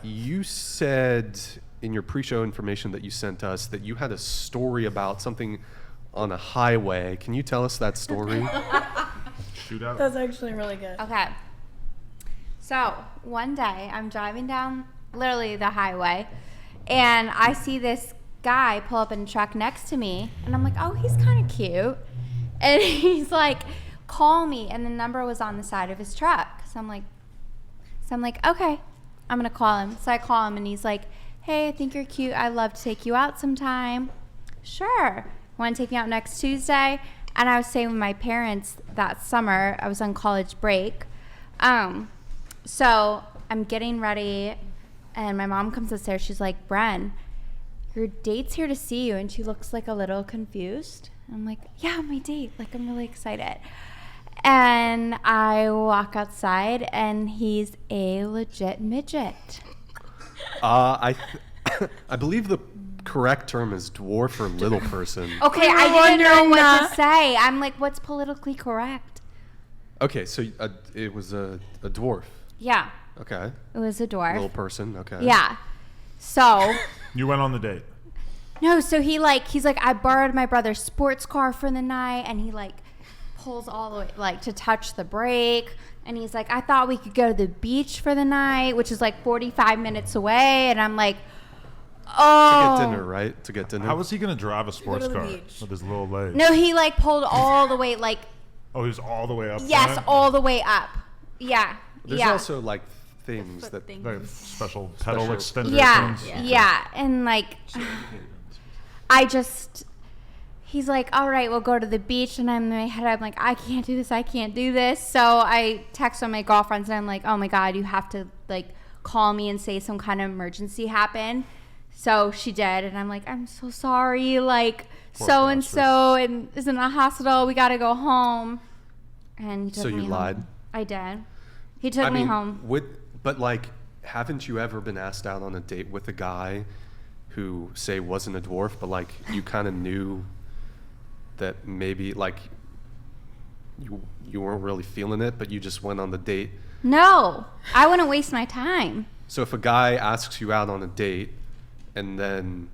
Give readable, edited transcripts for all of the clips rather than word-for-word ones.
You said in your pre-show information that you sent us that you had a story about something on a highway. Can you tell us that story? Shoot out. That's actually really good. Okay. So one day I'm driving down literally the highway and I see this guy pull up in a truck next to me and I'm like, oh, he's kind of cute. And he's like, call me. And the number was on the side of his truck. So I'm like, okay, I'm going to call him. So I call him and he's like, hey, I think you're cute. I'd love to take you out sometime. Sure. Want to take me out next Tuesday? And I was staying with my parents that summer. I was on college break. So I'm getting ready and my mom comes upstairs. She's like, Bren, your date's here to see you. And she looks like a little confused. I'm like, yeah, my date. Like, I'm really excited. And I walk outside and he's a legit midget. I believe the correct term is dwarf or little person. Okay, I didn't know what to say. I'm like, what's politically correct? Okay, so it was a dwarf. Yeah. Okay. It was a dwarf. Little person, okay. Yeah. So. You went on the date. No, so he's like, I borrowed my brother's sports car for the night, and he like pulls all the way like to touch the brake, and he's like, I thought we could go to the beach for the night, which is like 45 minutes away, and I'm like, oh. To get dinner, right? To get dinner. How was he going to drive a sports car with his little legs? No, he like pulled all the way like. Oh, he was all the way up. Yes, front? all the way up. Yeah. There's also like things that like special pedal extender things. Yeah, and like he's like, all right, we'll go to the beach, and I'm in my head, I'm like, I can't do this. So I text one of my girlfriends, and I'm like, oh my God, you have to like call me and say some kind of emergency happened. So she did, and I'm like, I'm so sorry, like so and so is in a hospital, we gotta go home. And he took so you me lied? Home. I did. He took me home. But like, haven't you ever been asked out on a date with a guy who, say, wasn't a dwarf, but like you kind of knew that maybe like you weren't really feeling it, but you just went on the date? No, I wouldn't waste my time. So if a guy asks you out on a date, and then,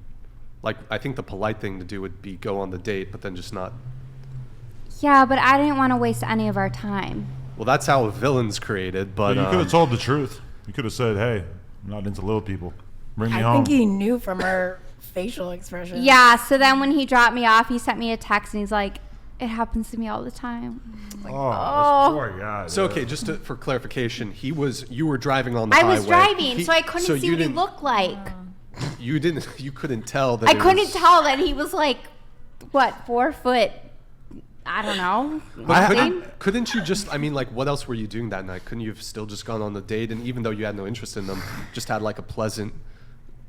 like, I think the polite thing to do would be go on the date, but then just not. Yeah, but I didn't want to waste any of our time. Well, that's how a villain's created, but... you could have told the truth. You could have said, hey, I'm not into little people. Bring me home. I think he knew from her facial expression. Yeah, so then when he dropped me off, he sent me a text, and he's like, it happens to me all the time. Like, this poor guy. So, okay, just for clarification, you were driving on the highway. I was driving, so I couldn't see what he looked like. You couldn't tell that I couldn't tell that he was like, what, 4 foot? I don't know. But couldn't you just, I mean, like, what else were you doing that night? Couldn't you have still just gone on the date, and even though you had no interest in them, just had like a pleasant...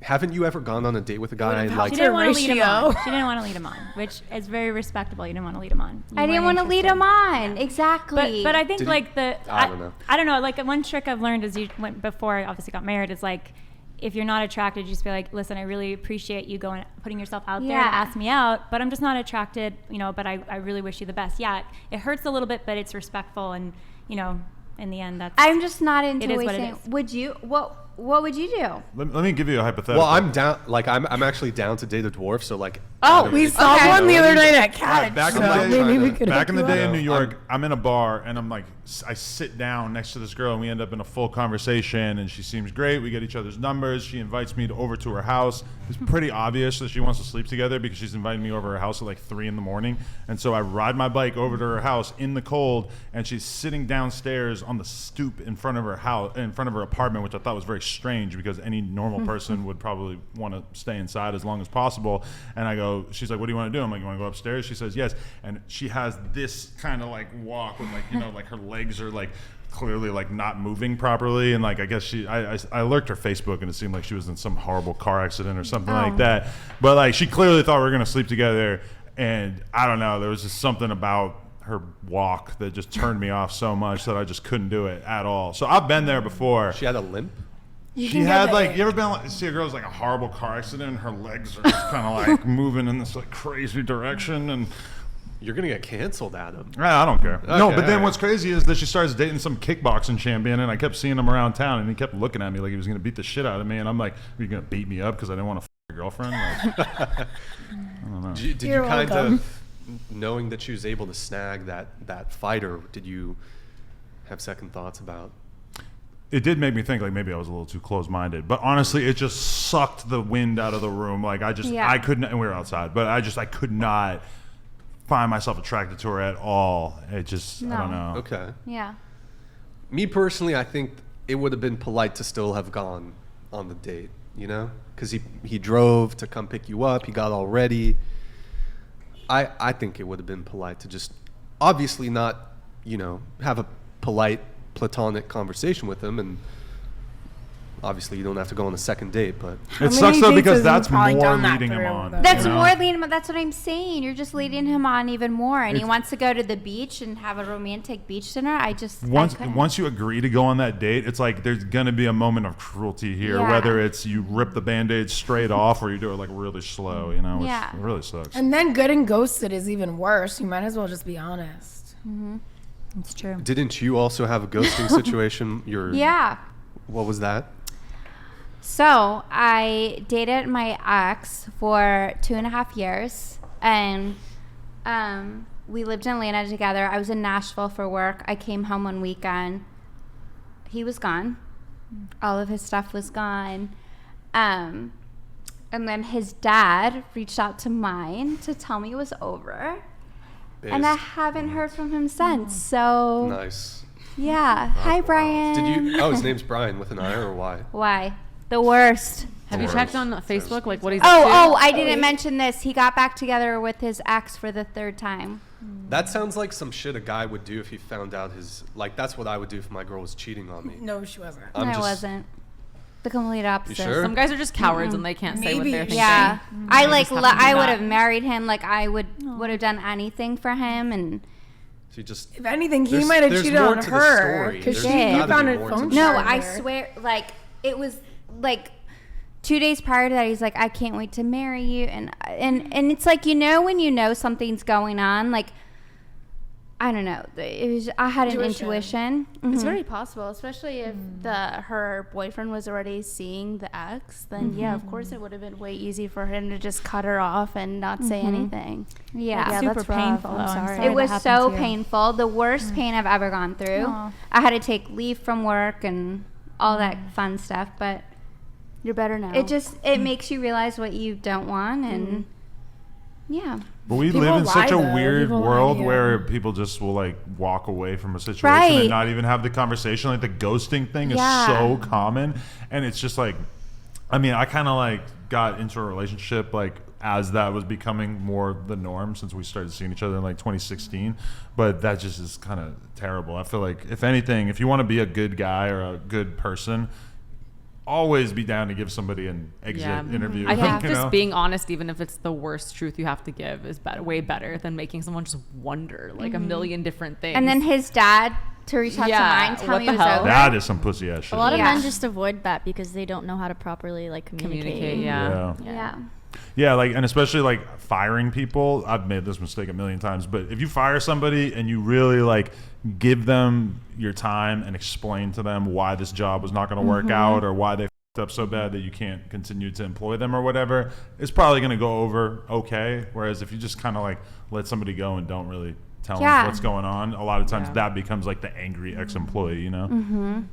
Haven't you ever gone on a date with a guy and like... She didn't want to lead him on. She didn't want to lead him on, which is very respectable. You didn't want to lead him on. I didn't want to lead him on. Exactly. But I think like I don't know. I don't know. Like one trick I've learned is before I obviously got married is like, if you're not attracted, you just be like, listen, I really appreciate you putting yourself out there to ask me out, but I'm just not attracted, but I really wish you the best. Yeah, it hurts a little bit, but it's respectful, and, in the end, I'm just not into it. What it is. Would you, what would you do? Let me give you a hypothetical. Well, I'm down, like, I'm actually down to date a dwarf, so like... Oh, we saw one the other night at Catch. Back in the day in New York, I'm in a bar, and I'm like, I sit down next to this girl, and we end up in a full conversation, and she seems great. We get each other's numbers. She invites me over to her house. It's pretty obvious that she wants to sleep together because she's inviting me over to her house at like 3 a.m. And so I ride my bike over to her house in the cold, and she's sitting downstairs on the stoop in front of her house, in front of her apartment, which I thought was very strange because any normal person would probably want to stay inside as long as possible. And I go, she's like, what do you want to do? I'm like, you want to go upstairs? She says, yes. And she has this kind of like walk with like, like her legs are like clearly like not moving properly. And like, I guess I lurked her Facebook, and it seemed like she was in some horrible car accident or something like that. But like, she clearly thought we were going to sleep together. And I don't know, there was just something about her walk that just turned me off so much that I just couldn't do it at all. So I've been there before. She had a limp? She had like, you ever been like, see a girl's like a horrible car accident and her legs are just kind of like moving in this like crazy direction, and You're gonna get canceled, Adam. I don't care. No, Okay, but then alright. what's crazy is that she starts dating some kickboxing champion, and I kept seeing him around town, and he kept looking at me like he was gonna beat the shit out of me, and I'm like, "Are you gonna beat me up because I didn't want to f your girlfriend?" Like, I don't know. Did you You're kind welcome. of, knowing that she was able to snag that fighter, did you have second thoughts about? It did make me think like maybe I was a little too close-minded, but honestly, it just sucked the wind out of the room. Like I couldn't, and we were outside, but I could not find myself attracted to her at all. It just, I don't know. Okay. Yeah. Me personally, I think it would have been polite to still have gone on the date, you know? Because he drove to come pick you up. He got all ready. I think it would have been polite to just, obviously not, you know, have a polite platonic conversation with him, and obviously you don't have to go on a second date, but It sucks though because that's more leading him on. That's you know? more leading him. That's what I'm saying. You're just leading him on even more, and he wants to go to the beach and have a romantic beach dinner. I couldn't. Once you agree to go on that date, it's like there's gonna be a moment of cruelty here, Yeah. whether it's you rip the Band-Aid straight off or you do it like really slow, you know, which Yeah. really sucks. And then getting ghosted is even worse. You might as well just be honest. It's true. didn't you also have a ghosting situation? Yeah. What was that? So I dated my ex for 2.5 years, and we lived in Atlanta together. I was in Nashville for work. I came home one weekend. He was gone. All of his stuff was gone. And then his dad reached out to mine to tell me it was over. And I haven't heard from him since. So Nice. yeah. Hi, Brian. Did you? Oh, his name's Brian with an I or Y? Why? The worst. Have you checked on Facebook, like what he's Oh, up to? I didn't mention this. He got back together with his ex for the 3rd time. That sounds like some shit a guy would do if he found out that's what I would do if my girl was cheating on me. No, she wasn't. I'm I just- wasn't. The complete opposite. sure? Some guys are just cowards and they can't say what Maybe. they're thinking. Yeah. I like. just have to do I would that. have married him. Like I would have done anything for him. And So you just If anything, he There's- might have there's cheated more on to the her story. because There's he gotta found be a more to phone the no, charger. I swear. Like it was like 2 days prior to that. He's like, I can't wait to marry you. And it's like, you know, when you know something's going on, like. I don't know. It was. I had an intuition. It's Mhm. very possible, especially if her boyfriend was already seeing the ex. Then yeah, of course it would have been way easy for him to just cut her off and not say anything. Yeah. Yeah, Super that's rough. painful, I'm though. I'm sorry. sorry. It that was happened so to you. painful. The worst pain I've ever gone through. Aw. I had to take leave from work and all that fun stuff, but You're better now. it makes you realize what you don't want, and yeah. But we People live in such a lie, though. weird People lie world to you. where people just will like walk away from a situation Right. and not even have the conversation. Like the ghosting thing is Yeah. so common, and it's just like, I mean, I kind of like got into a relationship like as that was becoming more the norm since we started seeing each other in like 2016. But that just is kind of terrible. I feel like if anything, if you want to be a good guy or a good person, always be down to give somebody an exit interview. I think you just know? being honest, even if it's the worst truth you have to give, is way better than making someone just wonder like a million different things. And then his dad to reach out Yeah, to mine, tell what me the it was hell? over. That is some pussy ass shit. A lot of Yeah. men just avoid that because they don't know how to properly like communicate. yeah. Yeah. Yeah, like, and especially like firing people. I've made this mistake a million times, but if you fire somebody and you really like give them your time and explain to them why this job was not going to work out or why they f***ed up so bad that you can't continue to employ them or whatever, it's probably going to go over okay. Whereas if you just kind of like let somebody go and don't really tell them Yeah. what's going on, a lot of times that becomes like the angry ex-employee, you know?